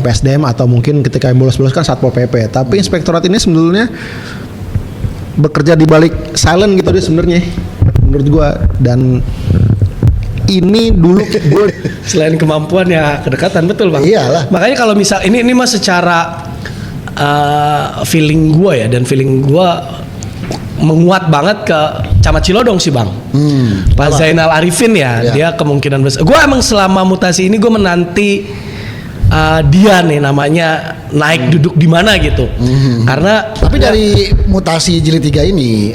PSDM atau mungkin ketika yang bolos-bolos kan Satpol PP. Tapi inspektorat ini sebenarnya bekerja di balik silent gitu dia sebenarnya menurut gua. Dan ini dulu gue selain kemampuan ya kedekatan, betul Bang. Iyalah. Makanya kalau misal ini mah secara feeling gua ya, dan feeling gua menguat banget ke Camat Cilodong sih Bang. Pak Zainal Arifin ya, dia kemungkinan besar. Gua emang selama mutasi ini gua menanti dia nih namanya naik duduk di mana gitu. Karena tapi dari mutasi jilid 3 ini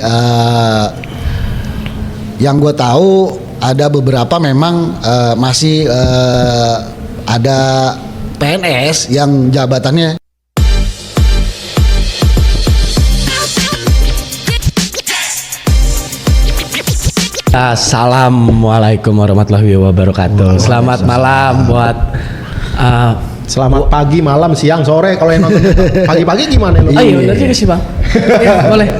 yang gue tahu ada beberapa memang masih ada PNS yang jabatannya Assalamualaikum warahmatullahi wabarakatuh. Selamat malam buat selamat pagi, malam, siang, sore kalau yang nonton pagi-pagi gimana lu? Ayo benar juga sih Bang. Ya, boleh.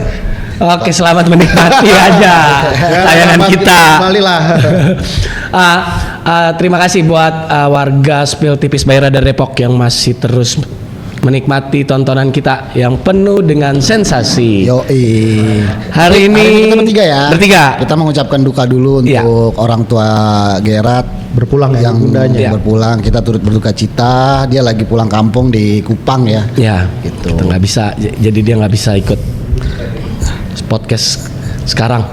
Oke, selamat menikmati aja tayangan kita. Kembalilah. Terima kasih buat warga Spill Tipis by Radar Depok yang masih terus menikmati tontonan kita yang penuh dengan sensasi. Hari ini kita bertiga ya. Bertiga. Kita mengucapkan duka dulu untuk orang tua Gerard berpulang yang bundanya. Berpulang. Kita turut berduka cita. Dia lagi pulang kampung di Kupang ya. Ya, gitu. Kita nggak bisa, jadi dia nggak bisa ikut podcast sekarang.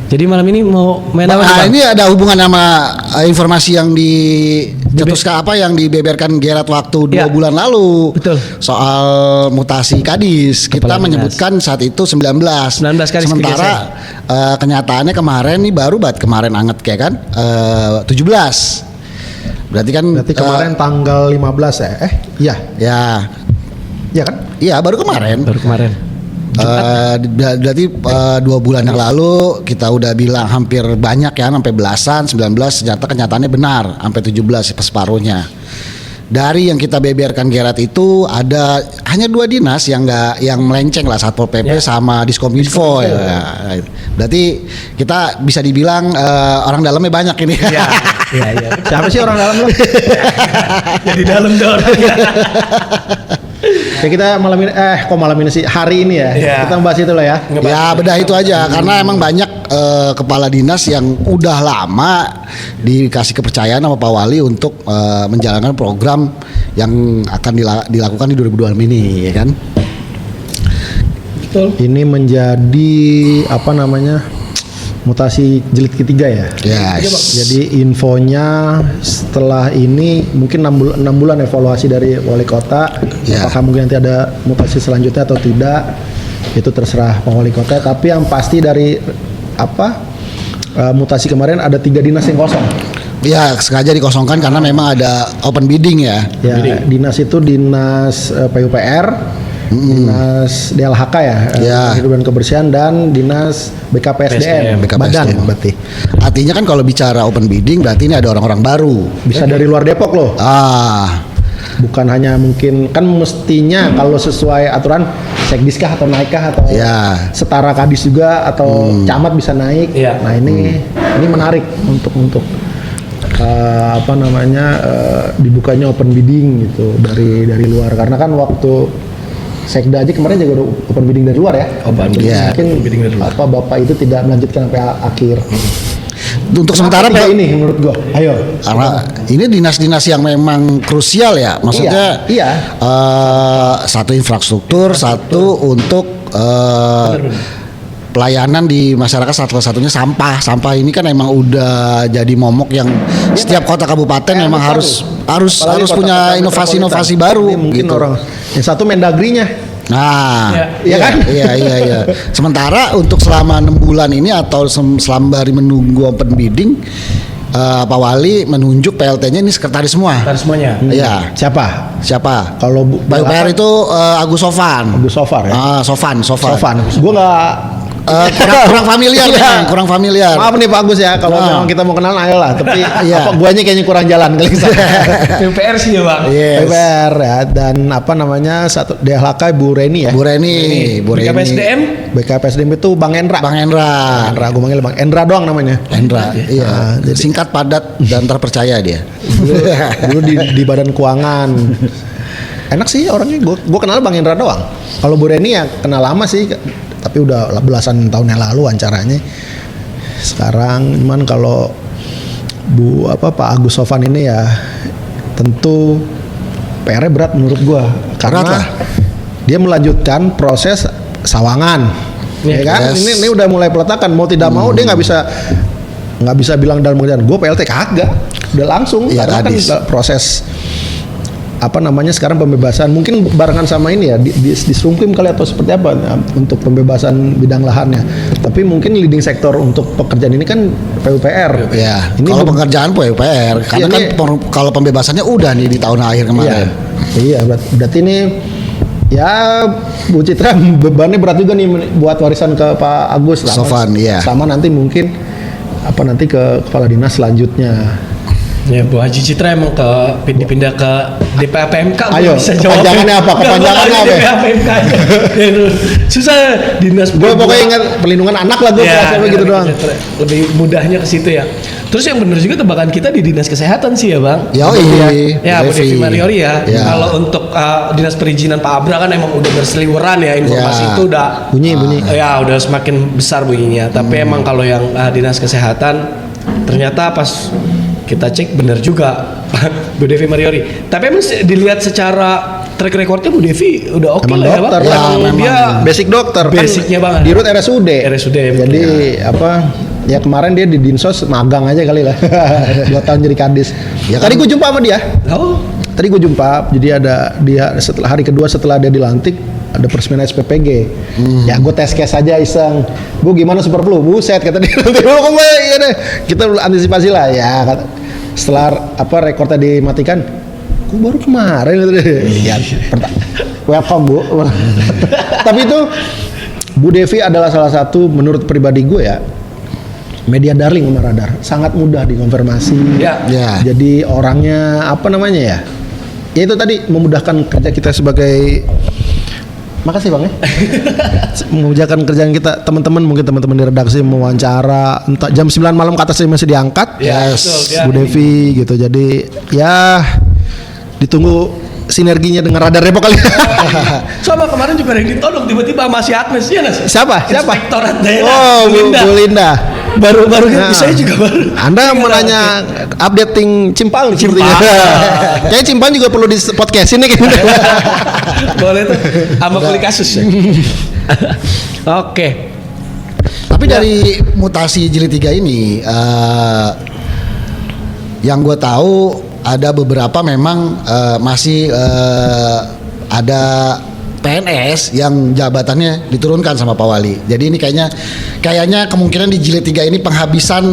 Jadi malam ini mau main apa? Ini ada hubungan sama informasi yang dicetuskan yang dibeberkan Gerard waktu 2 bulan lalu. Betul. Soal mutasi Kadis. Kita menyebutkan saat itu 19 Kadis. Sementara kenyataannya kemarin nih baru kemarin anget kayak kan 17. Berarti kemarin tanggal 15 ya? Iya. Ya. Iya kan? Iya, baru kemarin. Berarti 2 bulan yang lalu kita udah bilang hampir banyak ya, sampai belasan, 19, ternyata kenyataannya benar sampai 17 separuhnya. Dari yang kita beberkan Gerard itu ada hanya 2 dinas yang melenceng lah, Satpol PP sama Diskominfo ya. Berarti kita bisa dibilang orang dalamnya banyak ini. Iya. Siapa sih orang dalam lo? Jadi dalam dong. Ya kita malam ini sih hari ini ya. Kita membahas itu lah ya. Ya bedah itu aja karena emang banyak kepala dinas yang udah lama dikasih kepercayaan sama Pak Wali untuk menjalankan program yang akan dilakukan di 2026 ini ya kan. Betul. Ini menjadi mutasi jilid ketiga ya. Yes. Jadi infonya setelah ini mungkin 6 bulan evaluasi dari wali kota. Apakah mungkin nanti ada mutasi selanjutnya atau tidak? Itu terserah Pak Wali Kota. Tapi yang pasti dari mutasi kemarin ada 3 dinas yang kosong. Ya sengaja dikosongkan karena memang ada open bidding ya. Dinas itu dinas PUPR, dinas DLHK ya, hidup dan kebersihan, dan dinas BKPSDM, Badan berarti. Artinya kan kalau bicara open bidding berarti ini ada orang-orang baru. Bisa dari luar Depok loh. Bukan hanya mungkin, kan mestinya kalau sesuai aturan Sekdiskah atau Naikkah atau setara Kadis juga atau camat bisa naik. Nah ini menarik untuk dibukanya open bidding gitu dari luar, karena kan waktu Sekda aja kemarin juga udah open bidding dari luar ya. Mungkin Bapak itu tidak melanjutkan sampai akhir. Untuk sementara ini menurut gua. Ayo. Karena ini dinas-dinas yang memang krusial ya. Maksudnya satu infrastruktur, satu untuk pelayanan di masyarakat, satu-satunya sampah. Sampah ini kan emang udah jadi momok yang setiap kota kabupaten memang harus punya inovasi-inovasi baru. Mungkin gitu. Orang yang satu Mendagrinya. Nah, kan? Iya. Sementara untuk selama 6 bulan ini atau selama menunggu open bidding, Pak Wali menunjuk PLT-nya ini sekretaris semua. Sekretaris semuanya. Iya. Siapa? Kalau PUPR itu Agus Sofan. Ya. Sofan. Gua nggak kurang familiar nih, kurang familiar. Maaf nih Pak Agus ya, kalau memang kita mau kenalan ayolah, tapi guanya kayaknya kurang jalan kali PUPR sih ya Bang. PUPR ya, dan satu DLHK Bu Reni ya. Bu Reni. BKPSDM itu Bang Endra. Gue manggil Bang Endra doang namanya. Iya. Singkat, padat dan terpercaya dia. Dulu di Badan Keuangan. Enak sih orangnya. Gue kenal Bang Indra doang. Kalau Bu Reni ya kenal lama sih, tapi udah belasan tahun yang lalu wawancaranya. Sekarang cuman kalau Pak Agus Sofan ini ya tentu PR-nya berat menurut gue, karena dia melanjutkan proses Sawangan, ya kan? Ini udah mulai peletakan, mau tidak mau dia nggak bisa bilang dalam kemudian gue PLT, kagak, udah langsung, karena kan proses sekarang pembebasan mungkin barengan sama ini ya di Srungkim kali atau seperti apa untuk pembebasan bidang lahannya, tapi mungkin leading sektor untuk pekerjaan ini kan PUPR ya. Ini kalau pekerjaan PUPR karena kan kalau pembebasannya udah nih di tahun akhir kemarin. Iya, berarti ini ya Bu Citra bebannya berat juga nih buat warisan ke Pak Agus lah. Sofan, iya. Sama nanti mungkin nanti ke kepala dinas selanjutnya. Ya Bu Haji Citra emang dipindah ke DPAPMK. Ayo, kepanjangannya apa? Kepanjangannya apa? DPAPMK aja. Susah dinas. Gue pokoknya ingat perlindungan anak lah gue gitu doang. Lebih mudahnya ke situ ya. Terus yang benar juga tebakan kita di dinas kesehatan sih ya Bang. Ya Bu Devi Mariori ya. Kalau untuk dinas perizinan Pak Abra kan emang udah berseliweran ya, informasi itu udah bunyi. Ya udah semakin besar bunyinya. Tapi emang kalau yang dinas kesehatan ternyata pas kita cek benar juga Bu Devi Mariori. Tapi emang dilihat secara track recordnya Bu Devi udah oke lah dokter, ya Bang. Ya, dia basic dokter. Basicnya kan banget. Di RUT RSUD. Jadi ya kemarin dia di Dinsos magang aja kali lah. 2 tahun jadi kadis. Ya, tadi gue jumpa sama dia. Tadi gue jumpa. Jadi ada dia setelah hari kedua setelah dia dilantik ada peresmian SPPG. Ya gue tes case aja iseng. Bu gimana Superflu? Buset kata dia. Nanti dulu iya deh. Kita antisipasi lah ya. Setelah rekornya dimatikan, gue baru kemarin gitu deh. Ya, welcome Bu. Tapi itu Bu Devi adalah salah satu menurut pribadi gue ya, media darling sama Radar. Sangat mudah dikonfirmasi. Ya. Jadi orangnya ya? Ya itu tadi memudahkan kerja kita sebagai. Makasih Bang ya. Memudahkan kerjaan kita, teman-teman di redaksi mewawancara entah jam 9 malam ke atas masih diangkat. Bu Devi gitu. Jadi ya ditunggu sinerginya dengan Radar Depok kali. Coba kemarin juga ada yang ditodong tiba-tiba masih Agnes ya nggak? Siapa? Inspektorat Daerah. Bu Linda. Baru saya juga baru. Anda mau nanya updating Cimpal sepertinya. Kayaknya Cimpal juga perlu di podcastin nih kayaknya. Boleh tuh. Sama kuli kasus ya. Oke. Tapi dari mutasi jilid 3 ini yang gue tahu ada beberapa memang masih ada PNS yang jabatannya diturunkan sama Pak Wali. Jadi ini kayaknya kemungkinan di jilid 3 ini penghabisan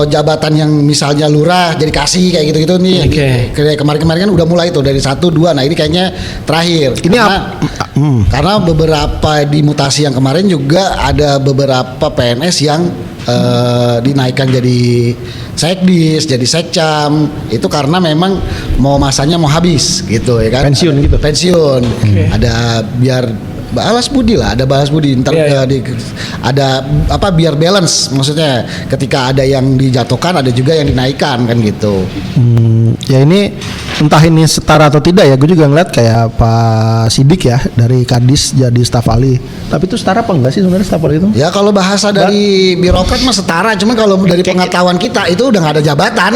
jabatan yang misalnya lurah jadi kasih kayak gitu-gitu nih. Kayak kemarin-kemarin kan udah mulai tuh dari 1, 2. Nah ini kayaknya terakhir. Ini karena beberapa di mutasi yang kemarin juga ada beberapa PNS yang dinaikkan jadi sekdis, jadi sekcam, itu karena memang masanya mau habis gitu ya kan. Pensiun gitu. Ada biar balas budi lah, ada balas budi ntar ada biar balance, maksudnya ketika ada yang dijatuhkan ada juga yang dinaikkan kan gitu. Ya ini entah ini setara atau tidak ya, gue juga ngeliat kayak Pak Sidik ya dari Kadis jadi staf ahli, tapi itu setara apa enggak sih sebenarnya staf ahli itu? Ya kalau bahasa dari birokrat mah setara, cuma kalau dari pengetahuan kita itu udah nggak ada jabatan.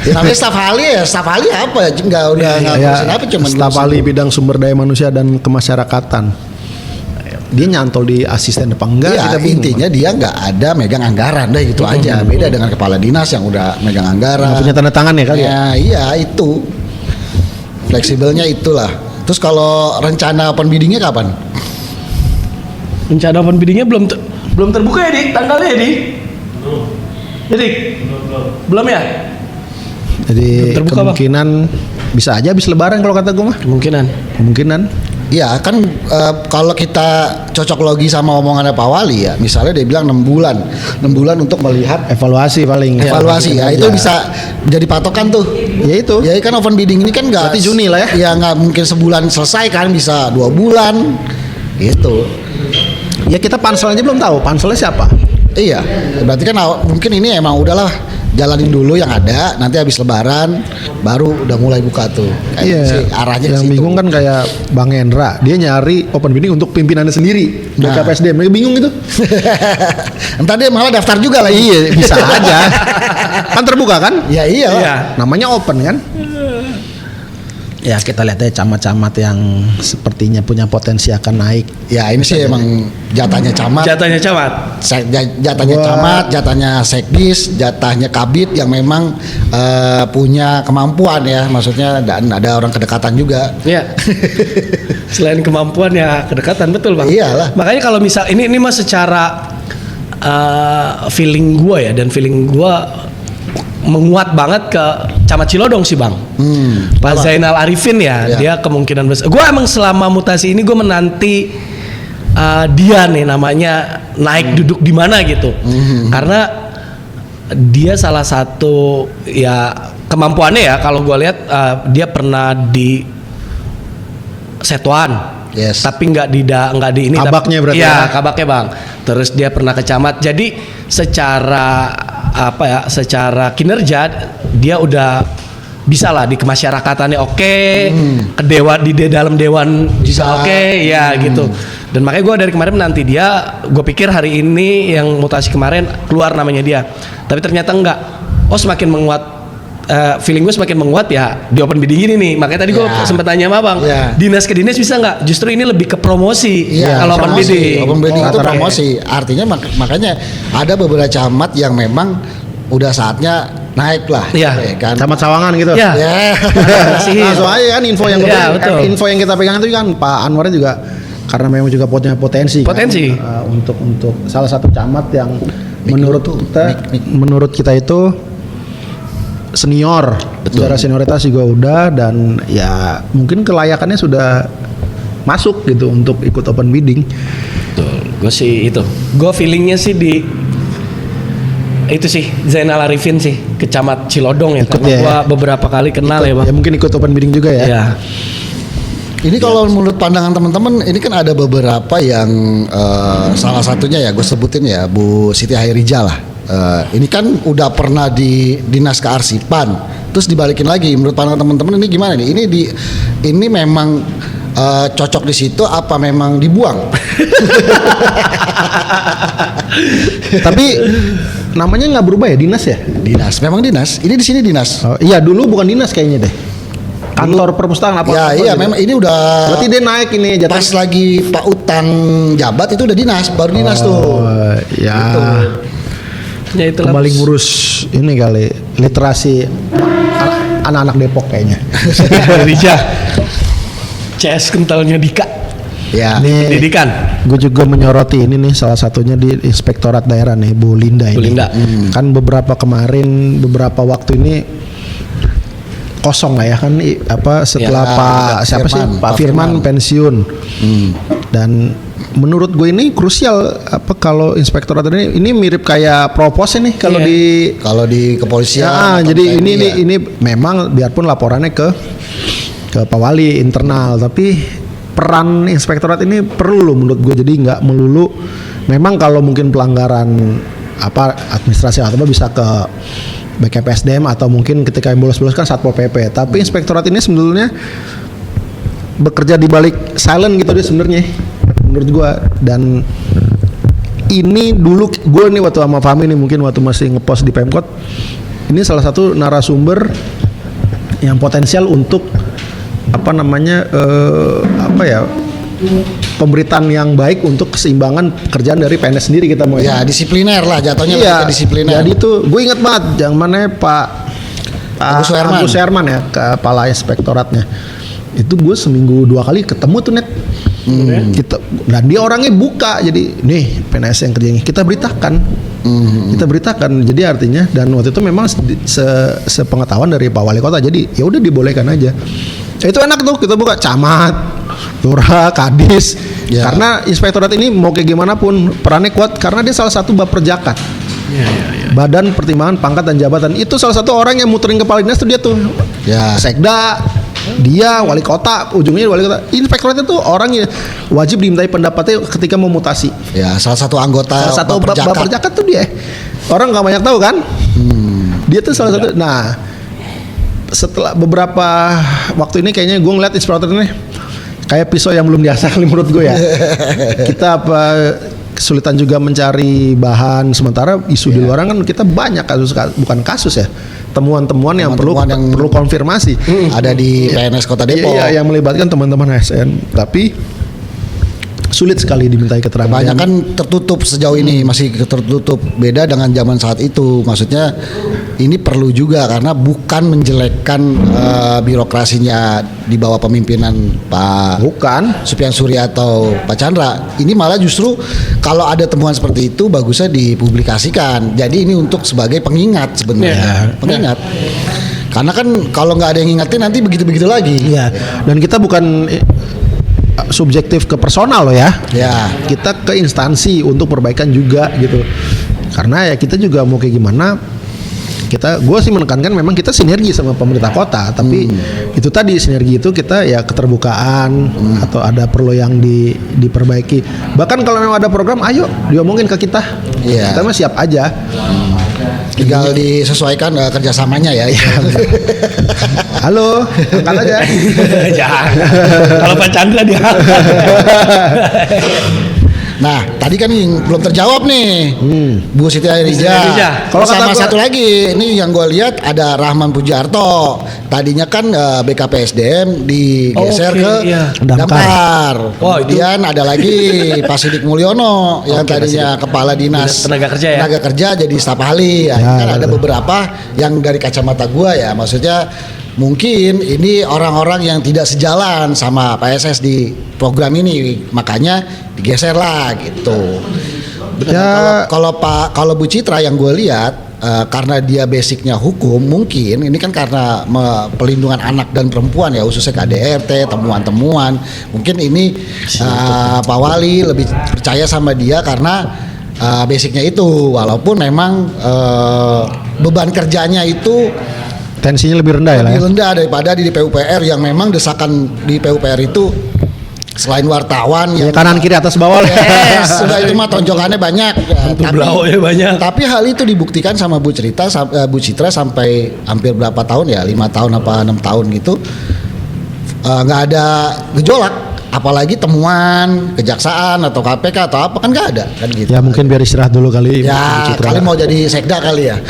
Ya namanya staf ahli apa ya, ngurusin apa, cuma staf ahli bidang sumber daya manusia dan kemasyarakatan. Dia nyantol di asisten apa enggak? Ya, intinya dia nggak ada megang anggaran deh gitu aja. Beda dengan kepala dinas yang udah megang anggaran. Nggak punya tanda tangan ya kali ya? Iya itu. Fleksibelnya itulah. Terus kalau rencana open biddingnya kapan? Rencana open biddingnya belum terbuka ya Dik, tanggalnya ya Dik? Jadi belum ya? Jadi kemungkinan bisa aja habis lebaran kalau kata gue mah. Kemungkinan. Iya kan kalau kita cocok logi sama omongannya Pak Wali ya, misalnya dia bilang 6 bulan untuk melihat evaluasi paling. Evaluasi ya, itu bisa jadi patokan tuh. Ya itu. Ya kan open bidding ini kan nggak. Berarti Juni lah ya? Ya nggak mungkin sebulan selesai kan, bisa 2 bulan. Gitu. Ya kita pansel aja belum tahu, panselnya siapa? Iya, berarti kan mungkin ini emang udahlah jalanin dulu yang ada, nanti habis lebaran baru udah mulai buka tuh. Iya. Arahnya Yang ke situ. bingung kan kayak Bang Hendra, dia nyari open bidding untuk pimpinannya sendiri. Nah. BKPSDM, mereka bingung gitu. Entar dia malah daftar juga lagi. Iya, bisa aja. Kan terbuka kan? Ya iya. Iya. Namanya open kan? Ya kita lihat aja camat-camat yang sepertinya punya potensi akan naik. Ya ini sih emang jatahnya camat. Jatahnya camat. Jatahnya Gua- camat, jatahnya sekdis, jatahnya kabid yang memang punya kemampuan ya, maksudnya dan ada orang kedekatan juga. Iya. Selain kemampuan ya kedekatan, betul Bang. Iyalah. Makanya kalau misal ini mah secara feeling gua ya, dan feeling gua menguat banget ke Camat Cilodong sih Bang. Pak Zainal Arifin ya, Ya. dia kemungkinan besar. Gua emang selama mutasi ini gua menanti dia nih namanya naik duduk di mana gitu. Karena dia salah satu ya kemampuannya ya, kalau gua lihat dia pernah di Setuan. Yes. Tapi nggak di ini. Kabaknya berarti Iya, ya? kabaknya Bang. Terus dia pernah ke camat. Jadi secara secara kinerja dia udah bisa lah di kemasyarakatannya oke, ke dalam dewan bisa oke, ya gitu. Dan makanya gue dari kemarin menanti dia. Gue pikir hari ini yang mutasi kemarin keluar namanya dia, tapi ternyata enggak. Oh semakin menguat. Feeling gue semakin menguat ya di open bidding ini nih. Makanya tadi gue Ya. sempat tanya sama Bang, Ya. dinas ke dinas bisa nggak? Justru ini lebih ke promosi Iya, kalau open promosi. bidding. Open bidding itu Oke. promosi. Artinya makanya ada beberapa camat yang memang udah saatnya naik lah. Iya. Ya kan? Camat Sawangan gitu. Ya. Ya. Masih. Langsung aja kan info yang Iya, betul. info yang kita pegang itu kan Pak Anwar juga karena memang juga punya potensi. Potensi. Kan, untuk salah satu camat yang Mik. menurut kita itu senior, secara senioritas juga udah, dan ya mungkin kelayakannya sudah masuk gitu untuk ikut open bidding. Betul. Gue sih itu. Gue feelingnya sih di itu sih Zainal Arifin sih, Kecamat Cilodong ya. Ikut Karena ya, gue ya. beberapa kali kenal ya Bang. Ya mungkin ikut open bidding juga ya. Ya. Ini kalau menurut pandangan teman-teman, ini kan ada beberapa yang salah satunya ya gue sebutin ya Bu Siti Hairija lah. Ini kan udah pernah di dinas kearsipan, terus dibalikin lagi. Menurut pandangan teman-teman ini gimana nih? Ini memang cocok di situ apa memang dibuang? Tapi namanya nggak berubah ya, dinas ya? Dinas, memang dinas. Ini di sini dinas. Oh, iya dulu bukan dinas kayaknya deh. Kantor perpustakaan apa? Ya iya, gitu. memang ini udah. Berarti dia naik ini jatuh. Pas lagi Pak Utang jabat itu udah dinas, baru dinas tuh. Oh, ya. Gitu. Ya itulah. Kembali ngurus ini kali literasi anak-anak Depok kayaknya. Rija. CS kentalnya Dika. Ya. Nih, Pendidikan. gue juga menyoroti ini nih, salah satunya di Inspektorat Daerah nih Bu Linda ini. Bu Linda. Kan beberapa waktu ini kosong lah ya kan setelah Ya, Pak siapa sih Firman. Pak Firman pensiun. Dan menurut gue ini krusial kalau Inspektorat ini mirip kayak propos ini kalau Iya. di Kalau di kepolisian. ya, atau jadi TNI ya. ini memang biarpun laporannya ke Pak Wali internal, tapi peran Inspektorat ini perlu loh menurut gue. Jadi nggak melulu memang kalau mungkin pelanggaran administrasi atau apa bisa ke BKPSDM atau mungkin ketika yang bolos-bolos kan Satpol PP. Tapi Inspektorat ini sebenarnya bekerja di balik silent gitu dia sebenarnya menurut gua. Dan ini dulu gue nih waktu sama Fahmi nih, mungkin waktu masih ngepost di Pemkot, ini salah satu narasumber yang potensial untuk pemberitaan yang baik untuk keseimbangan pekerjaan dari PNS sendiri kita mau Ya disipliner lah jatuhnya. iya, lebih ke disipliner. jadi tuh gue inget banget yang mana Pak Agus Herman ya, kepala inspektoratnya. Itu gue seminggu 2 kali ketemu tuh Net. Dan dia orangnya buka, jadi nih PNS yang kerjanya kita beritakan. Jadi artinya, dan waktu itu memang sepengetahuan dari Pak Wali Kota, jadi ya udah dibolehkan aja. Itu enak tuh, kita buka camat, lurah, kadis. Ya. Karena Inspektorat ini mau kayak gimana pun perannya kuat karena dia salah satu Baperjakat. Badan Pertimbangan Pangkat dan Jabatan. Itu salah satu orang yang muterin kepala dinas tuh dia tuh. Ya. Sekda, dia wali kota, ujungnya wali kota. Inspektorat itu orang yang wajib dimintai pendapatnya ketika mau mutasi. Ya salah satu anggota Salah satu Baperjakat. Baperjakat tuh dia. Orang nggak banyak tahu kan? Dia tuh salah satu. Nah, setelah beberapa waktu ini kayaknya gue ngeliat inspirator ini kayak pisau yang belum diasah menurut gue ya. Kita kesulitan juga mencari bahan, sementara isu di luar kan kita banyak bukan kasus ya, temuan-temuan yang perlu konfirmasi. Ada di PNS Kota Depok. Iya, yang melibatkan teman-teman ASN, tapi sulit sekali dimintai keterangan. Banyak kan tertutup sejauh ini, masih tertutup. Beda dengan zaman saat itu. Maksudnya ini perlu juga karena bukan menjelekkan birokrasinya di bawah pemimpinan Pak Supian Surya atau Pak Chandra. Ini malah justru kalau ada temuan seperti itu bagusnya dipublikasikan. Jadi ini untuk sebagai pengingat sebenarnya. Pengingat. Karena kan kalau nggak ada yang ngingetin nanti begitu-begitu lagi. Iya. Dan kita bukan subjektif ke personal loh ya. Kita ke instansi untuk perbaikan juga gitu. Karena ya kita juga mau kayak gimana, gue sih menekankan memang kita sinergi sama pemerintah kota, tapi itu tadi sinergi itu kita ya keterbukaan atau ada perlu yang diperbaiki. Bahkan kalau memang ada program, ayo diomongin ke kita. Kita mah siap aja. Tinggal disesuaikan kerjasamanya ya. Halo, angkat aja. Jangan. Kalau Pak Chandra dia. Nah, tadi kan yang belum terjawab nih, Bu Siti Airijah. Kalau sama satu lagi, ini yang gue lihat ada Rahman Pujiarto. Tadinya kan BKPSDM digeser ke Damkar. Kemudian ada lagi Pak Sidik Mulyono yang tadinya Kepala Dinas Tenaga Kerja jadi staf ahli. Kan ada beberapa yang dari kacamata gue ya, maksudnya mungkin ini orang-orang yang tidak sejalan sama PSS di program ini, makanya digeser lah gitu. Kalau Bu Citra yang gue lihat karena dia basicnya hukum, mungkin ini kan karena pelindungan anak dan perempuan ya, khususnya KDRT, temuan-temuan. Mungkin ini Pak Wali lebih percaya sama dia karena basicnya itu, walaupun memang beban kerjanya itu tensinya lebih rendah ya. Lebih rendah daripada di PUPR yang memang desakan di PUPR itu selain wartawan yang kanan kiri atas bawah. Sudah itu mah tonjokannya banyak. Banyak. Tapi hal itu dibuktikan sama Bu Citra sampai hampir berapa tahun ya, 5 tahun apa 6 tahun gitu, nggak ada gejolak. Apalagi temuan kejaksaan atau KPK atau apa kan nggak ada kan gitu. Ya mungkin biar istirahat dulu kali. Ya kali mau jadi sekda kali ya.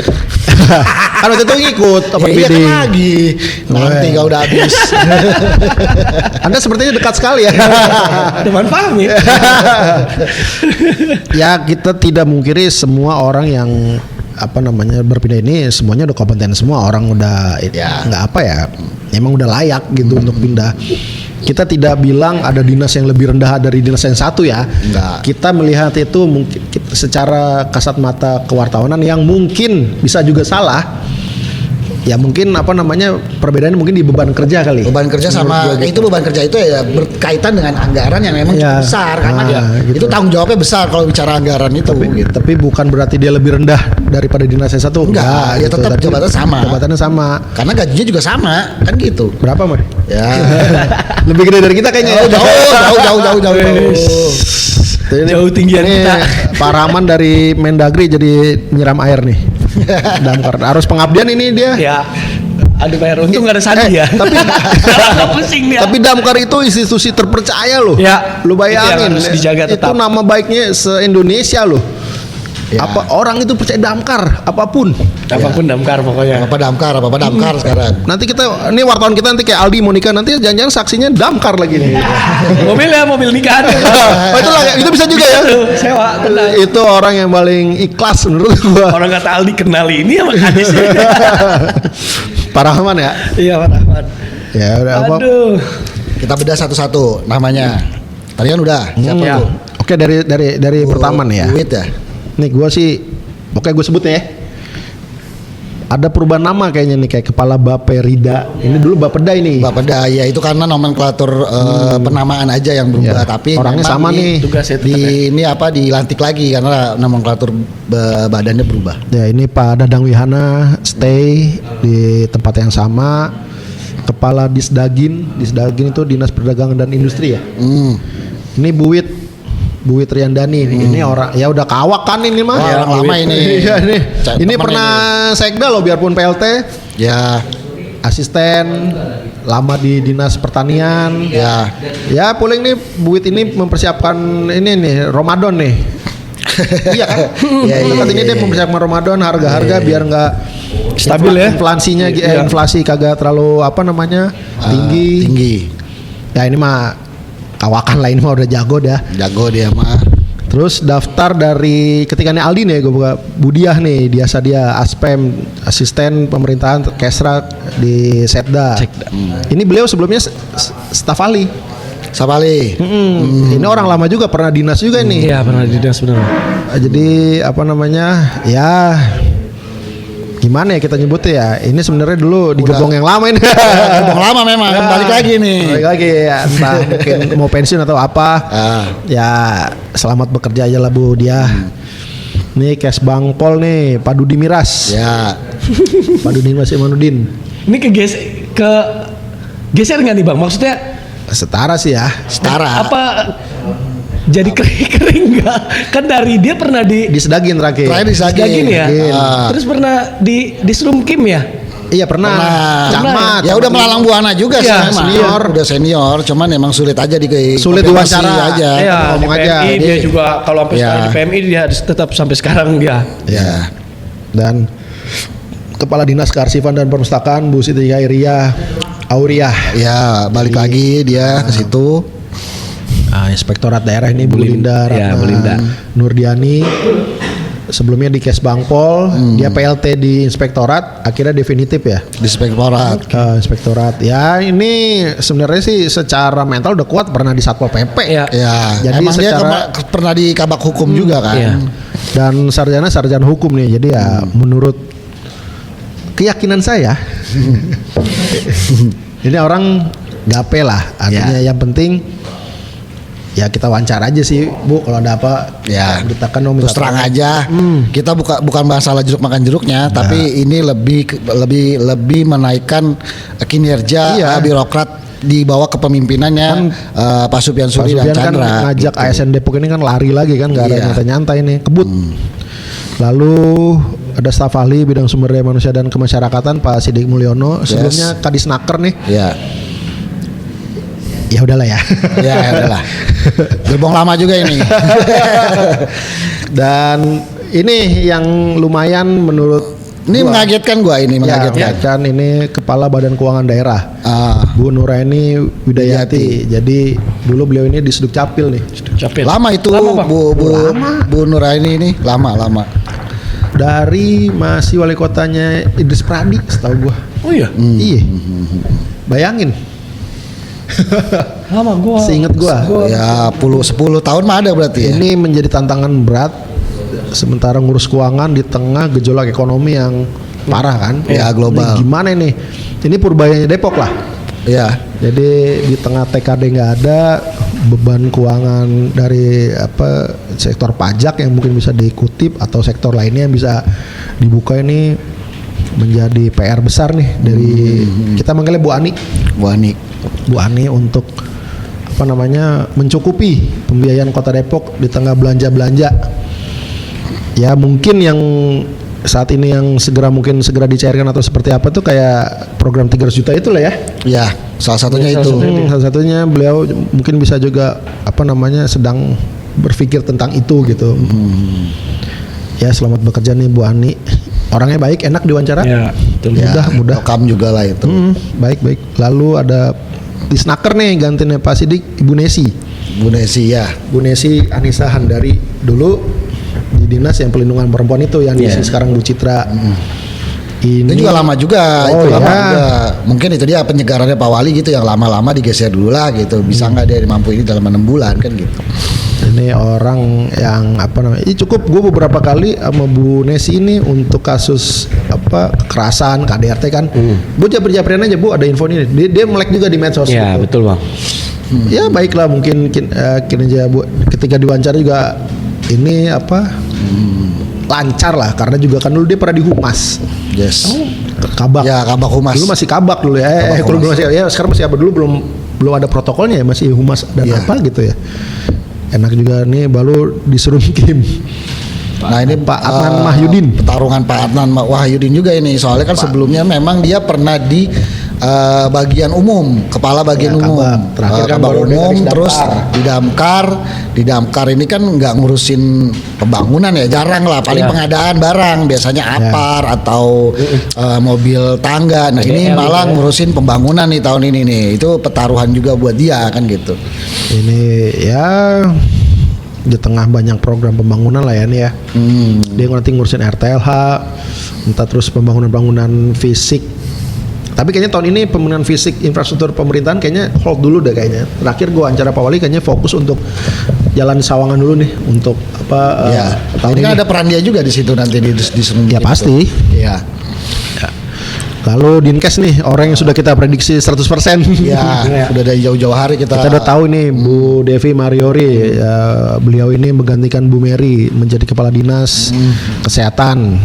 Kan waktu itu ngikut iya kan lagi. Nanti kau udah habis. Anda sepertinya dekat sekali ya. Teman paham ya. Ya kita tidak mungkiri semua orang yang berpindah ini semuanya udah kompeten, semua orang udah nggak apa ya, emang udah layak gitu untuk pindah. Kita tidak bilang ada dinas yang lebih rendah dari dinas yang satu ya. Enggak. Kita melihat itu mungkin secara kasat mata kewartawanan yang mungkin bisa juga salah. Ya mungkin perbedaannya mungkin di beban kerja kali. Beban kerja sama itu beban kerja itu ya berkaitan dengan anggaran yang memang cukup besar karena gitu. Itu tanggung jawabnya besar kalau bicara anggaran itu. Tapi bukan berarti dia lebih rendah daripada dinas yang satu. Enggak, ya tetap jabatan sama. Jabatannya sama. Karena gajinya juga sama, kan gitu. Berapa, Mas? Ya. Lebih gede dari kita kayaknya. Jauh. Jauh tinggian kita. Pak Rahman dari Mendagri jadi nyiram air nih. Damkar harus pengabdian ini dia. Ya. Aduh bayar untung nggak ada Sandi ya. Tapi Damkar itu institusi terpercaya loh. Ya. Lu bayangin. Itu harus dijaga tetap. Itu nama baiknya se-Indonesia loh. Ya. Apa orang itu percaya Damkar apapun Damkar pokoknya. Apa Damkar sekarang. Nanti kita ini wartawan kita nanti kayak Aldi mau nikah nanti jangan-jangan saksinya Damkar lagi nih. mobil nikahan. Itu bisa juga ya. Sewa. Itu orang yang paling ikhlas menurut gua. Orang kata Aldi kenal ini sama Kadis. Pak Rahman ya. Iya Pak Rahman. Ya udah apa? Aduh. Kita bedah satu-satu namanya. Tadi kan udah. Siapa tuh? Oke dari pertama nih ya. Duit ya. Nih gue sih, oke gue sebut ya. Ada perubahan nama kayaknya nih, kayak Kepala Baperida. Ini dulu Bapeda ini. Bapeda ya itu karena nomenklatur penamaan aja yang berubah, tapi orangnya sama nih. Dilantik lagi karena nomenklatur badannya berubah. Ya ini Pak Dadang Wihana stay di tempat yang sama. Kepala Disdagin itu Dinas Perdagangan dan Industri ya. Ini Bu Wit Bu Triandani ini orang ya udah kawak kan ini mah. Wah, orang lama ini. Iya nih. Ini Temen pernah sekda loh biarpun PLT. Ya, Asisten lama di dinas pertanian. ya. Ya paling nih Bu Wit ini mempersiapkan ini nih Ramadan nih. Iya kan? Iya, iya, Katanya iya, dia mempersiapkan Ramadan harga-harga biar nggak Stabil ya. inflasinya inflasi kagak terlalu apa namanya tinggi. Tinggi. Ya ini mah kawakan lah, ini mah udah jago dah. Jago dia mah. Terus daftar dari ketika nih Aldi nih gue buka Budiah nih biasa dia Aspem asisten pemerintahan Kesra di Setda. Ini beliau sebelumnya staf ahli. Sapali. Ini orang lama juga pernah dinas juga ini. Iya pernah di dinas bener. Jadi apa namanya ya gimana ya kita nyebutnya ya, ini sebenarnya dulu di gerbong yang lama ini. Gerbong lama memang balik lagi nih. Balik lagi ya, entah mungkin mau pensiun atau apa. Ya selamat bekerja aja lah Bu dia. Nih Kes Bang Pol nih Pak Dudi Miras. Ya. Pak Dudi Miras Imanuddin. Ini geser nggak nih Bang? Maksudnya Setara sih ya. Setara. apa jadi kering nggak? Kan dari dia pernah Disedagin terakhir. Terakhir disagin. Sedagin ya. Ah. Terus pernah di Slumkim ya. Iya pernah. Camat. Ya udah melalang buana juga sih Iya, memang. senior. Udah senior, cuman emang sulit aja Sulit konfirmasi diwawancara aja. Iya, ngomong di aja. PMI dia Jadi- juga kalau sampai Ya. sekarang di PMI dia tetap sampai sekarang dia. Ya. Dan Kepala Dinas Kearsipan dan Perpustakaan Bu Siti Khairia Auria. Ya, balik lagi dia ke situ. Inspektorat daerah ini Bu Linda Ya, Ratna Bu Linda. Nurdiani. Sebelumnya di Kes Bangpol, dia PLT di Inspektorat, akhirnya definitif ya. Di Inspektorat. Inspektorat. Ya ini sebenarnya sih secara mental udah kuat, pernah di Satpol PP. Iya. Ya, Jadi emang dia secara- pernah di kabak hukum juga kan. Iya. Dan sarjana hukum nih. Jadi ya menurut keyakinan saya ini orang gape lah. Artinya yang penting ya kita wawancara aja sih Bu kalau ada apa Ya, beritakan dong, terus terang aja. Kita bukan masalah jeruk makan jeruknya, tapi ini lebih menaikkan kinerja Iya. birokrat di bawah kepemimpinannya Pak Supian Pak Suri dan Subian kan Chandra. ngajak gitu. ASN Depok ini kan lari lagi kan, nggak ada Iya. nyantai-nyantai nih, kebut. Lalu ada staf ahli bidang sumber daya manusia dan kemasyarakatan Pak Sidik Mulyono, sebelumnya Kadisnaker nih. Ya, Ya udahlah ya. ya udahlah. Gerbong lama juga ini. Dan ini yang lumayan menurut Ini gua. mengagetkan gua ini, Ya, mengagetkan. ini Kepala Badan Keuangan Daerah Bu Nuraini Widayati. Jadi dulu beliau ini di Suduk Capil nih. Capek. Lama itu Lama, Bang. Bu Nuraini ini lama. Dari masih wali kotanya Idris Pradi setahu gua. Oh iya. Iya. Bayangin. Lama gua. Seinget gua. Ya 10 tahun mah ada berarti ya. Ini menjadi tantangan berat sementara ngurus keuangan di tengah gejolak ekonomi yang parah kan. Ya, global. Ini gimana ini? Ini Purbayanya Depok lah. Ya. Jadi di tengah TKD nggak ada, beban keuangan dari apa sektor pajak yang mungkin bisa dikutip atau sektor lainnya yang bisa dibuka, ini menjadi PR besar nih dari kita manggilnya Bu Ani. Bu Ani untuk apa namanya mencukupi pembiayaan Kota Depok di tengah belanja-belanja. Ya mungkin yang saat ini yang mungkin segera dicairkan atau seperti apa tuh kayak program 300 juta itulah ya. Ya, salah satunya Ya, itu. salah Salah satunya beliau mungkin bisa juga apa namanya sedang berpikir tentang itu gitu. Ya selamat bekerja nih Bu Ani. Orangnya baik, enak diwawancara. Ya, betul. Ya, mudah. welcome juga lah itu. Baik. Lalu ada Disnaker nih gantinya Pak Sidik, Ibu Nesi. Bu Nesi ya. Bu Nesi Anissa Handari dulu di dinas yang pelindungan perempuan itu yang diisi sekarang Bu Citra. Ini Itu juga lama juga, Oh, itu lama ya. juga. Mungkin itu dia penyegarannya Pak Wali gitu, yang lama-lama digeser dulu lah gitu. Bisa nggak dia mampu ini dalam 6 bulan kan gitu. Ini orang yang apa namanya? Ini cukup gue beberapa kali sama Bu Nesi ini untuk kasus apa kekerasan KDRT kan. Bu japri-japrian aja Bu, ada info ini. Dia melek juga di medsos. Ya gitu. betul Bang. Ya baiklah mungkin kinerja Bu ketika diwawancara juga ini apa lancar lah karena juga kan dulu dia pernah di Humas. Yes. Kabak. Ya, Kabak Humas. Dulu masih kabak dulu ya. Kabak Dulu Humas. masih ya sekarang masih apa dulu belum ada protokolnya ya, masih Humas dan Iya. apa gitu ya. enak juga nih baru disuruh Kim. Nah ini Pak Adnan Mahyudin. Pertarungan Pak Adnan Wahyudin juga ini. Soalnya kan sebelumnya memang dia pernah di bagian umum, kepala bagian umum, terakhir kan kabar baru umum, di terus di Damkar ini kan nggak ngurusin pembangunan ya, jarang lah, paling pengadaan barang, biasanya apar atau mobil tangga. Nah ini malah ngurusin pembangunan nih tahun ini nih, itu pertaruhan juga buat dia kan gitu. Ini ya di tengah banyak program pembangunan lah ya nih ya. Dia nanti ngurusin RTLH, entah terus pembangunan fisik. Tapi kayaknya tahun ini pembangunan fisik infrastruktur pemerintahan kayaknya hold dulu deh kayaknya. Terakhir gua wawancara Pak Wali kayaknya fokus untuk jalan Sawangan dulu nih untuk apa tahun ini kan ada peran dia juga di situ nanti di ya pasti. Iya. Lalu Dinkes nih, orang yang sudah kita prediksi 100%. Ya, sudah dari jauh-jauh hari kita udah tahu nih Bu Devi Mariori, beliau ini menggantikan Bu Mary menjadi Kepala Dinas Kesehatan.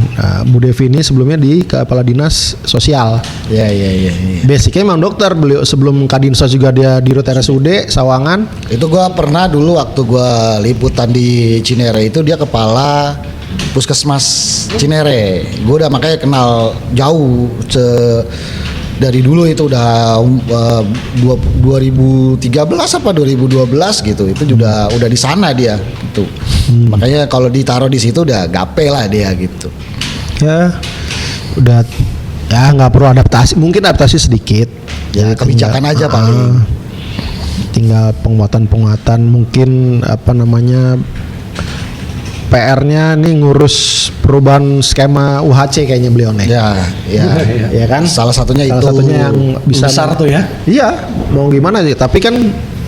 Bu Devi ini sebelumnya di Kepala Dinas Sosial. Iya. Basicnya emang dokter, beliau sebelum Kadinsos juga dia di Rut RSUD Sawangan. Itu gua pernah dulu waktu gua liputan di Cinere itu dia kepala Puskesmas Cinere. Gue udah makanya kenal jauh dari dulu itu udah 2013 apa 2012 gitu. Itu juga udah di sana dia gitu. Makanya kalau ditaruh di situ udah gape lah dia gitu. Ya udah ya nggak perlu adaptasi, mungkin adaptasi sedikit. Ya kebijakan aja paling. Tinggal penguatan mungkin apa namanya PR-nya nih ngurus perubahan skema UHC kayaknya beliau nih. Ya kan? Salah satunya yang bisa besar tuh ya. Iya, mau gimana sih? Tapi kan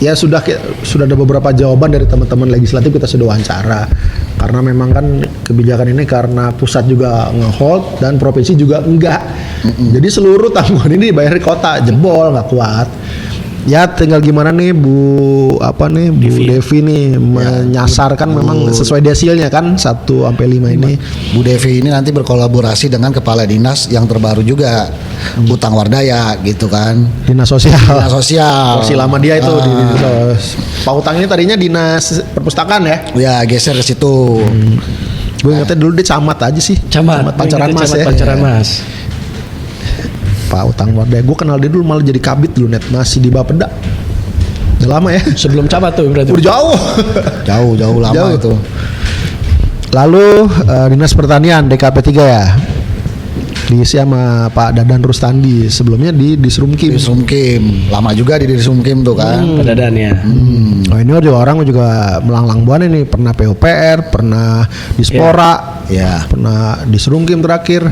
ya sudah ada beberapa jawaban dari teman-teman legislatif, kita sudah wawancara. Karena memang kan kebijakan ini karena pusat juga nge-hold dan provinsi juga enggak. Jadi seluruh tanggungan ini dibayar kota, jebol nggak kuat. Ya tinggal gimana nih Bu Devi nih menyasarkan memang sesuai desilnya kan 1-5 ini. Bu Devi ini nanti berkolaborasi dengan kepala dinas yang terbaru juga Utang Wardaya gitu kan. Dinas Sosial. Masih lama dia itu di Dinas. Pak Utang ini tadinya Dinas Perpustakaan ya. Ya geser ke situ. Gue ingetnya dulu dia camat aja sih. Camat Pancoran Mas ya. Pancoran Mas. Pak Utang Wardaya, gue kenal dia dulu malah jadi kabit dulu net, masih di Bapeda. Udah lama ya. Sebelum camat tuh berarti. Udah jauh lama itu. Lalu Dinas Pertanian DKP 3 ya. Diisi sama Pak Dadan Rustandi, sebelumnya di Disrumkim. Lama juga di Disrumkim tuh kan. Pak Dadan ya. Oh ini orang juga melanglang buana nih, pernah PUPR, pernah Dispora, pernah Disrumkim terakhir.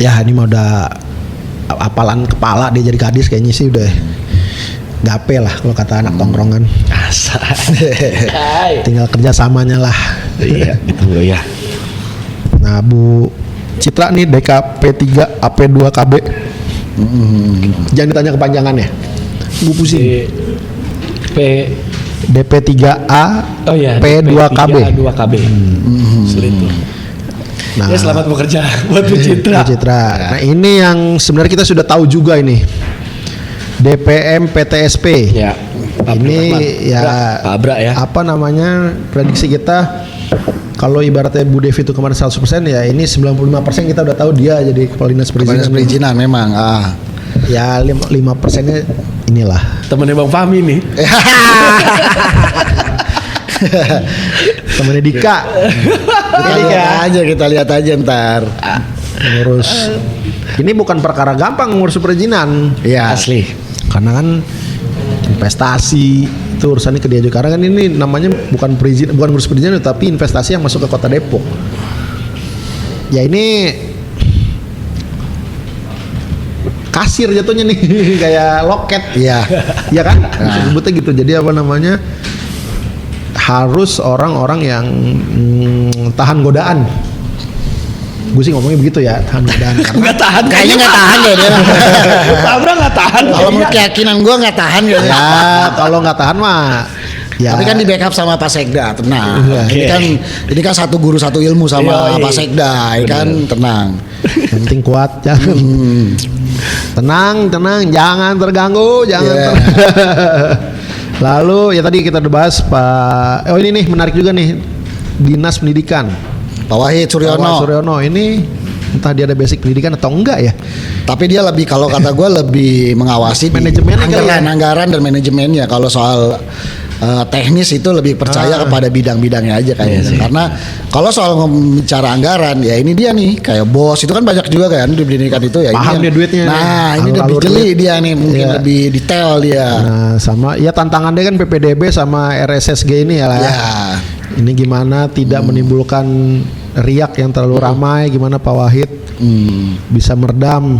Ya ini mah udah apalan kepala dia jadi kadis kayaknya sih udah gape lah kalau kata anak tongkrongan. Tinggal kerjasamanya lah. Iya gitu ya. Nah Bu Citra nih DKP 3 AP2 KB. Jangan ditanya kepanjangannya. Bu pusing. DP 3A P2 KB. P2KB. Sulit tuh. Nah, ya selamat bekerja buat Bu Citra. Nah ini yang sebenarnya kita sudah tahu juga ini. DPM PTSP. Ya. Ini Abra ya. Apa namanya prediksi kita kalau ibaratnya Bu Devi itu kemarin 100% ya ini 95% kita udah tahu dia jadi kepala dinas perizinan. Memang. Ya 5%-nya inilah. Temennya Bang Fahmi nih. Temennya Dika. Kita lihat aja ntar. Ngurus. Ini bukan perkara gampang ngurus perizinan. Iya asli. Karena kan investasi itu urusannya ke dia juga. Karena kan ini namanya bukan ngurus perizinan tapi investasi yang masuk ke Kota Depok. Ya ini kasir jatuhnya nih kayak loket. Iya kan? Sebutnya gitu. Jadi apa namanya? Harus orang-orang yang tahan godaan. Gue sih ngomongnya begitu ya, tahan godaan. Nggak tahan. Kayaknya nggak tahan deh dia. Abra nggak tahan. Kalau menurut keyakinan gue nggak tahan gitu. Ya kalau nggak tahan mah. Ya. Tapi kan di backup sama Pak Sekda, tenang. Ini kan satu guru satu ilmu sama Pak Sekda, kan tenang. Yang penting kuat, jangan. Tenang, jangan terganggu, jangan. Lalu ya tadi kita udah bahas Pak. Oh ini nih menarik juga nih, Dinas Pendidikan. Pak Wahid Suryono. Pak Suryono ini entah dia ada basic pendidikan atau enggak ya. Tapi dia lebih, kalau kata gue lebih mengawasi Manajemennya kali ya? anggaran dan manajemennya. Kalau soal teknis itu lebih percaya kepada bidang-bidangnya aja kayaknya. Karena kalau soal bicara anggaran ya ini dia nih kayak bos itu kan banyak juga kan di pendidikan itu ya. Paham dia duitnya. Nah ini lebih jeli dia nih, mungkin lebih detail dia. Nah sama ya tantangannya kan PPDB sama RSSG ini ya lah. Ya. Ini gimana tidak menimbulkan riak yang terlalu ramai, gimana Pak Wahid bisa meredam,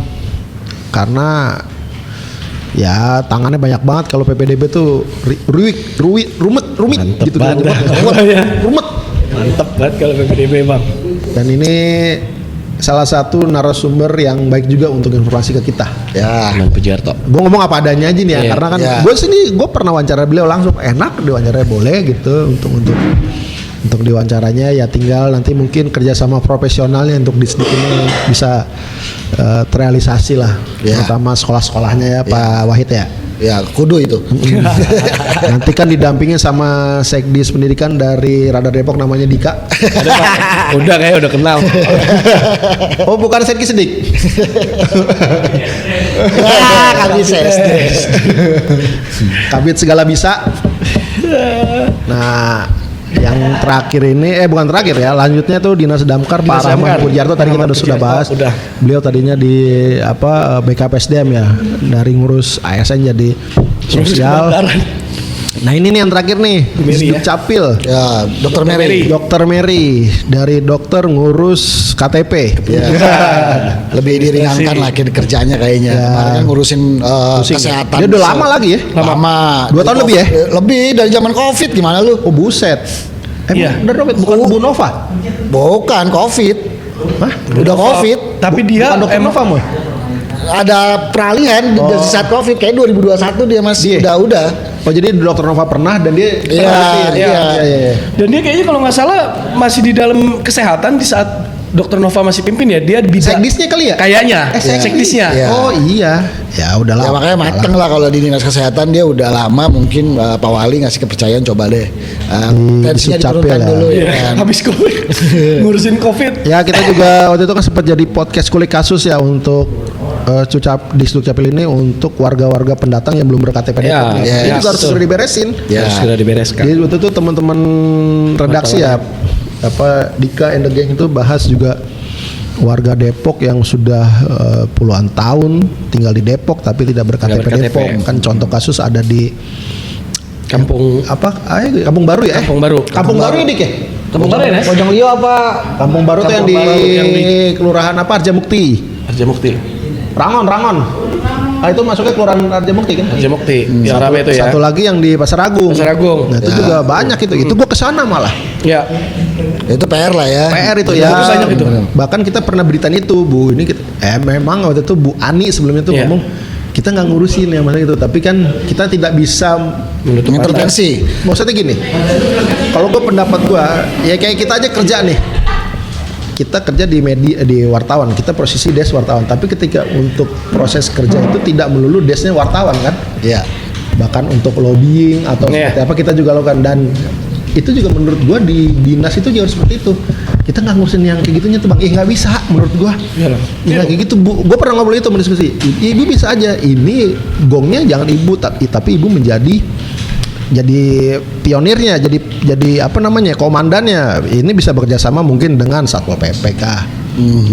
karena ya tangannya banyak banget kalau PPDB tuh rumit Mantep gitu banget. rumet. Mantep banget kalau PPDB bang. Dan ini salah satu narasumber yang baik juga untuk informasi ke kita. Ya. Bang Pujiarto. Gue ngomong apa adanya aja nih ya, Iya. karena kan Iya. gue pernah wawancara beliau langsung, enak diwawancaranya, boleh gitu untuk diwancaranya, ya tinggal nanti mungkin kerjasama profesionalnya untuk didik ini bisa terrealisasi lah, Ya. terutama sekolah-sekolahnya ya Pak Wahid ya. Ya kudu itu. Nanti kan didampingin sama Sekdis Pendidikan dari Radar Depok namanya Dika. Ada Pak. Udah kayak udah kenal. Oh bukan Sekdis Dik. Ya kami Kabit segala bisa. Nah, yang terakhir ini bukan terakhir ya, lanjutnya tuh Dinas Damkar Pak Rahman Pujiarto tadi kita sudah bahas. Udah. Beliau tadinya di BKPSDM ya, dari ngurus ASN jadi sosial. Nah ini nih yang terakhir nih, Mary, Duk Capil. Ya, Dokter Mary. Dokter Mary dari dokter ngurus KTP. Ya. Lebih diringankan lagi kerjanya kayaknya. Ya. Kemarin kan ngurusin kesehatan. Dia udah lama lagi ya? Lama. 2 tahun lebih ya? Lebih dari zaman Covid, gimana lu? Oh buset. Iya. Udah Robert, bukan Bu Nova? Bukan Covid. Hah? Udah Covid. Tapi dia Bukan Dokter Nova Moy? Ada peralihan dari saat Covid, kayak 2021 dia masih udah. Oh jadi Dokter Nova pernah dan dia Iya, iya. Dan dia kayaknya kalau nggak salah masih di dalam kesehatan di saat Dokter Nova masih pimpin ya, dia di bidang Sekdisnya kali ya? kayaknya Sekdis. sekdisnya. Iya. Oh iya. Ya udahlah. Ya makanya mateng lah kalau di dinas kesehatan, dia udah lama, mungkin Pak Wali ngasih kepercayaan, coba deh tensinya Disucapil diturunkan ya. dulu ya Iya, kan. habis Covid ngurusin Covid. Ya kita juga waktu itu kan sempat jadi podcast kulik kasus ya untuk di Dukcapil ini untuk warga-warga pendatang yang belum berKTP Ya, Depok. ya, Itu juga harus betul. segera diberesin. Ya. Harus segera dibereskan. Jadi waktu itu teman-teman redaksi ya Dika and the Gang itu bahas juga warga Depok yang sudah puluhan tahun tinggal di Depok tapi tidak berKTP berKTP. Depok. Kan contoh kasus ada di Kampung Kampung Baru ya? Kampung Baru. Kampung Baru ya Dik ya? Kampung Baru ya, Nes? Bojong Lio apa? Kampung Baru tuh yang Kampung di Baru yang di- Kelurahan apa? Arjamukti. Arjamukti. Rangon. Itu masuknya Kelurahan Arjamukti kan? Arjamukti. Yang rame itu ya. Satu lagi yang di Pasar Agung. Pasar Agung. Nah, itu juga banyak itu. Itu gua kesana malah. Ya. Itu PR lah ya. PR itu ya. Itu banyak itu. Bahkan kita pernah beritain itu, Bu. Ini kita, memang waktu itu Bu Ani sebelumnya tuh Iya. ngomong kita nggak ngurusin yang mana itu. Tapi kan kita tidak bisa Menutup mata. Intervensi. maksudnya gini, kalau gue pendapat gue, ya kayak kita aja kerja nih, kita kerja di media, di wartawan, kita posisi desk wartawan, tapi ketika untuk proses kerja itu tidak melulu desknya wartawan kan, Ya. bahkan untuk lobbying atau Iya. seperti apa kita juga lakukan, dan itu juga menurut gue di dinas itu juga seperti itu. Kita nggak ngurusin yang kayak gitunya tuh bang, nggak bisa menurut gue. Iya loh. Nggak kayak gitu Bu, gue pernah ngobrol itu berdiskusi. Ibu bisa aja, ini gongnya jangan ibu, tapi ibu menjadi pionirnya, jadi apa namanya, komandannya. Ini bisa bekerja sama mungkin dengan Satpol PP kah,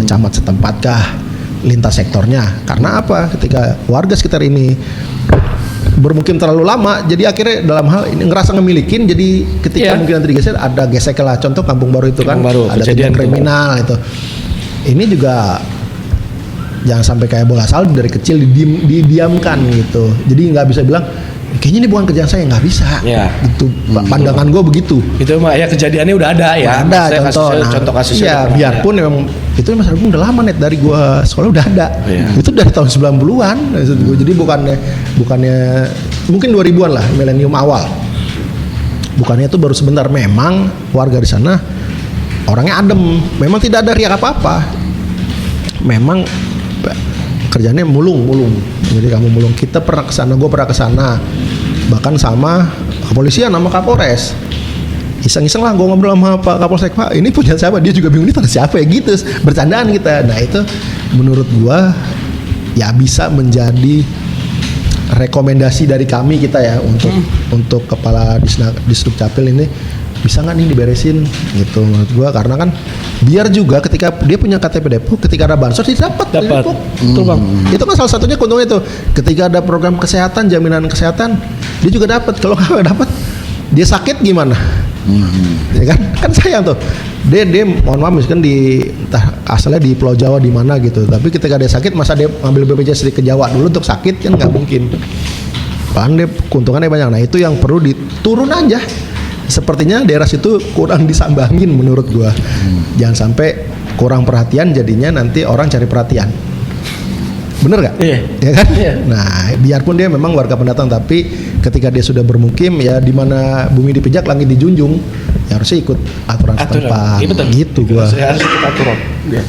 camat setempat kah, lintas sektornya. Karena apa? Ketika warga sekitar ini bermukim terlalu lama, jadi akhirnya dalam hal ini ngerasa ngemilikin, jadi ketika Iya. mungkin nanti digeser ada gesek lah. Contoh Kampung Baru itu kan, Kampung Baru, ada kejadian tindak kriminal itu. Ini juga jangan sampai kayak bola salju dari kecil didiamkan gitu. Jadi nggak bisa bilang kayaknya ini bukan kerjaan saya, nggak bisa. Ya. Itu pandangan gue begitu. Itu mah ya kejadiannya udah ada ya. Ada Maksudnya contoh. contoh kasusnya. Iya, udah pernah biarpun memang itu Mas Agung udah lama net dari gua sekolah udah ada. Iya. Itu dari tahun 90-an. Jadi bukannya mungkin 2000-an lah, milenium awal. Bukannya itu baru sebentar. Memang warga di sana orangnya adem. Memang tidak ada riak apa-apa. Memang kerjanya mulung. Jadi kamu mulung. Kita pernah ke sana, gue pernah ke sana. bahkan sama kepolisian, sama Kapolres. Iseng-iseng lah gue ngobrol sama Pak Kapolsek, Pak ini punya siapa? Dia juga bingung, ini pada siapa ya gitu, bercandaan kita. Nah itu menurut gue ya bisa menjadi rekomendasi dari kami kita ya untuk kepala Disduk Capil ini, bisa nggak nih diberesin gitu menurut gua, karena kan biar juga ketika dia punya KTP Depok, ketika ada bansos dia dapat Depok. Betul Bang. Itu kan salah satunya keuntungan itu. Ketika ada program kesehatan, jaminan kesehatan, dia juga dapat. Kalau nggak dapat, dia sakit gimana? Ya kan sayang tuh. Dia mohon maaf misalkan entah asalnya di Pulau Jawa di mana gitu, tapi ketika dia sakit masa dia ngambil BPJS ke Jawa dulu untuk sakit, kan nggak mungkin. Bahkan dia keuntungannya banyak. Nah itu yang perlu diturun aja. Sepertinya daerah situ kurang disambangin menurut gua. Jangan sampai kurang perhatian, jadinya nanti orang cari perhatian. Bener gak? Iya. Ya kan? Iya. Nah, biarpun dia memang warga pendatang, tapi ketika dia sudah bermukim, ya di mana bumi dipijak, langit dijunjung, ya harusnya ikut aturan setempat. Iya, gitu gua. Ya, harus ikut aturan. Ya.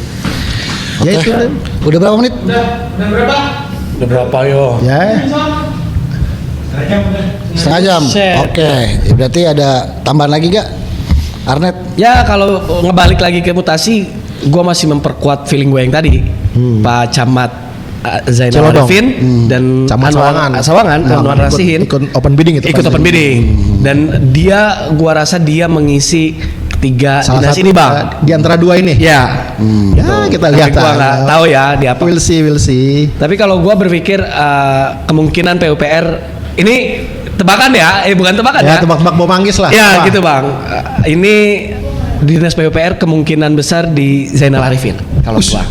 Ya itu. Udah berapa menit? Udah berapa? Udah berapa yo? Ya. Setengah jam. Oke. Ya, berarti ada tambahan lagi gak, Arnet? Ya kalau ngebalik lagi ke mutasi, gua masih memperkuat feeling gue yang tadi. Pak Camat Zainal Arifin dan Sawangan Anwar Rasihin ikut open bidding itu. Ikut open bidding. Dan dia, gua rasa dia mengisi ketiga dinasti ini Bang. Di antara dua ini. Ya. Ya kita lihat. Gua nggak tahu ya di apa. We'll see. Tapi kalau gua berpikir kemungkinan PUPR ini tebakan ya, bukan tebakan ya. Tebak-tebak mau manggis lah. Ya gitu Bang. Ini dinas PUPR kemungkinan besar di Zainal Arifin kalau gua.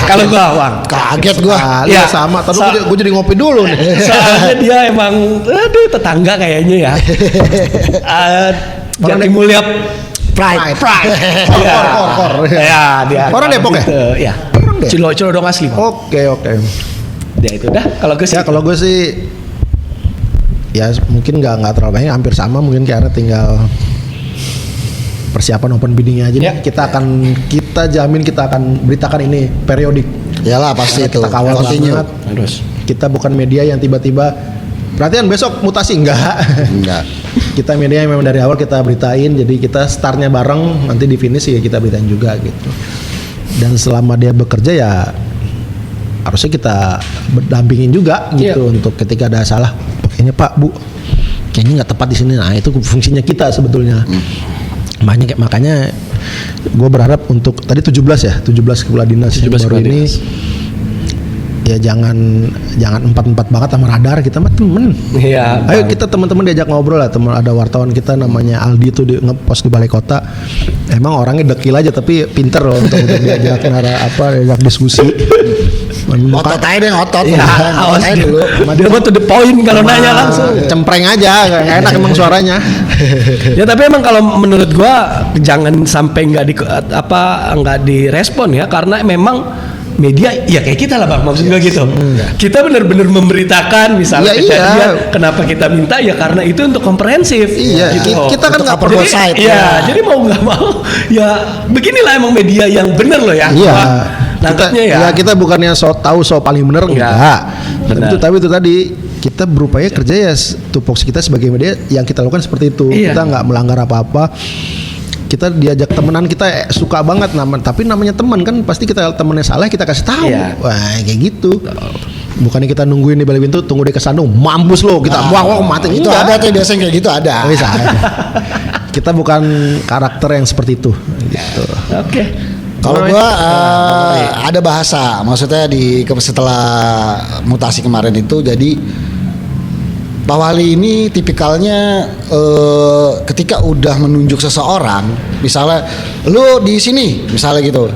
Kalau gua Bang. Kaget gua. Ya sama. Tadi gua jadi ngopi dulu nih. Soalnya dia emang tetangga kayaknya ya. Jati Mulia Pride. Kor. Ya, dia. Orang Depok ya? Iya. Cilodong asli. Oke. Ya itu dah kalau gue sih. Ya kalau gue sih ya mungkin nggak terlalu banyak, hampir sama mungkin, karena tinggal persiapan open biddingnya aja. Ya. Kita jamin kita akan beritakan ini periodik. Yalah pasti itu. Kita kawal banget. Kita bukan media yang tiba-tiba perhatian besok mutasi, enggak. Kita media yang memang dari awal kita beritain, jadi kita startnya bareng, nanti di finish ya kita beritain juga gitu. Dan selama dia bekerja ya harusnya kita berdampingin juga gitu untuk ketika ada salah, kayaknya Pak Bu kayaknya nggak tepat di sini. Nah itu fungsinya kita sebetulnya. Makanya gue berharap untuk tadi 17 kepala dinas yang baru ini ya jangan 4-4 banget sama radar, kita mah temen. Iya. Ayo kita teman-teman diajak ngobrol lah. Ada wartawan kita namanya Aldi tuh ngepost di balai kota. Emang orangnya dekil aja tapi pinter loh untuk diajak diajak diskusi. Otot aja deh, otot. Ya, awas dulu. Dia mau to the point kalau nanya langsung. Cempreng aja, nggak enak emang suaranya. Ya tapi emang kalau menurut gua jangan sampai nggak direspon ya, karena memang media ya kayak kita lah Bang, maksud gue gitu. Kita benar-benar memberitakan misalnya kejadian, kenapa kita minta ya karena itu untuk komprehensif. Iya, gitu. Kita kan nggak perlu side. Iya, jadi mau nggak mau ya beginilah emang media yang benar loh ya. Iya. Kita bukannya tahu paling benar enggak. Tapi itu tadi kita berupaya kerja ya, tupoksi kita sebagai media yang kita lakukan seperti itu. Iya. Kita nggak melanggar apa-apa. Kita diajak temenan, kita suka banget tapi namanya teman kan pasti kita temennya salah kita kasih tahu. Wah kayak gitu. Bukannya kita nungguin di balik pintu, tunggu dia kesandung, mampus lo kita buang mati. Itu ada tuh biasanya kayak gitu ada. Bisa. Kita bukan karakter yang seperti itu gitu. Oke. Kalau gua ada bahasa, maksudnya setelah mutasi kemarin itu, jadi Pak Wali ini tipikalnya ketika udah menunjuk seseorang, misalnya lu di sini, misalnya gitu,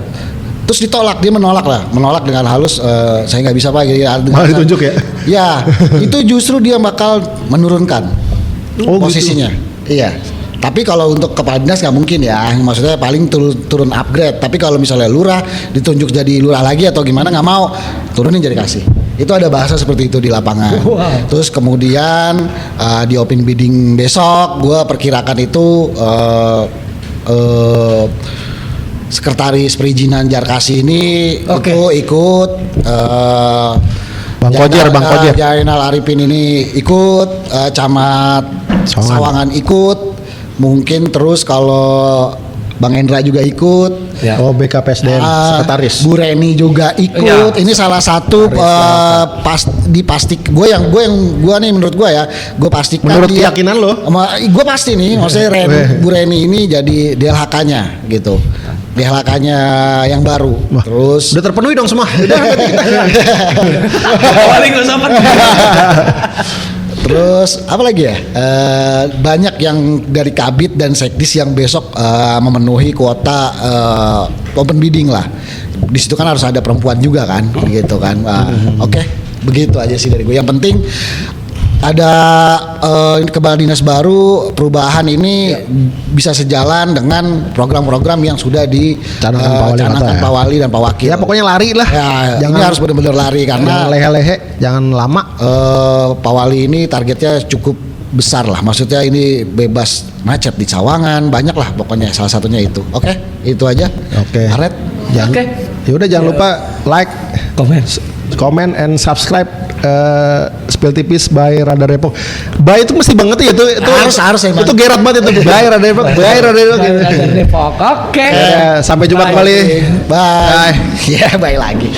terus ditolak, dia menolak dengan halus, saya nggak bisa Pak, malah ditunjuk ya? Ya, itu justru dia bakal menurunkan posisinya. Gitu. Iya. Tapi kalau untuk kepala dinas nggak mungkin ya, maksudnya paling turun upgrade. Tapi kalau misalnya lurah ditunjuk jadi lurah lagi atau gimana, nggak mau, turunin jadi kasih. Itu ada bahasa seperti itu di lapangan. Wow. Terus kemudian di open bidding besok, gue perkirakan itu sekretaris perizinan Jarkasi ini itu ikut Bang Kojer. Zainal Arifin ini ikut, Camat Sawangan ikut, mungkin terus kalau Bang Endra juga ikut. Ya. Oh, BKPSDM sekretaris. Bu Reni juga ikut. Ya. Ini salah satu gue nih menurut gue ya, gue pastikan Menurut keyakinan lo? Gue pasti nih, maksudnya Bu Reni ini jadi DLHK-nya gitu. DLHK-nya yang baru. Wah, terus udah terpenuhi dong semua. Paling gak usah. Terus apa lagi ya? Banyak yang dari Kabid dan Sekdis yang besok memenuhi kuota open bidding lah. Di situ kan harus ada perempuan juga kan, gitu kan. Oke, begitu aja sih dari gue. Yang penting ada kepala dinas baru, perubahan ini bisa sejalan dengan program-program yang sudah dicanangkan Pak Wali dan Pak Wakil. Ya pokoknya lari lah. Ya, ini harus benar-benar lari karena lehe-lehe, jangan lama. Pak Wali ini targetnya cukup besar lah. Maksudnya ini bebas macet di Sawangan, banyak lah pokoknya, salah satunya itu. Oke, itu aja. Oke. Aret. Oke. Yaudah jangan lupa like, comment and subscribe Spill Tipis by Radar Depok. By itu mesti banget ya itu harus emang. Itu gerat banget itu by Radar Depok, by Radar Depok. Oke. Sampai jumpa kembali. Bye. Ya, bye lagi.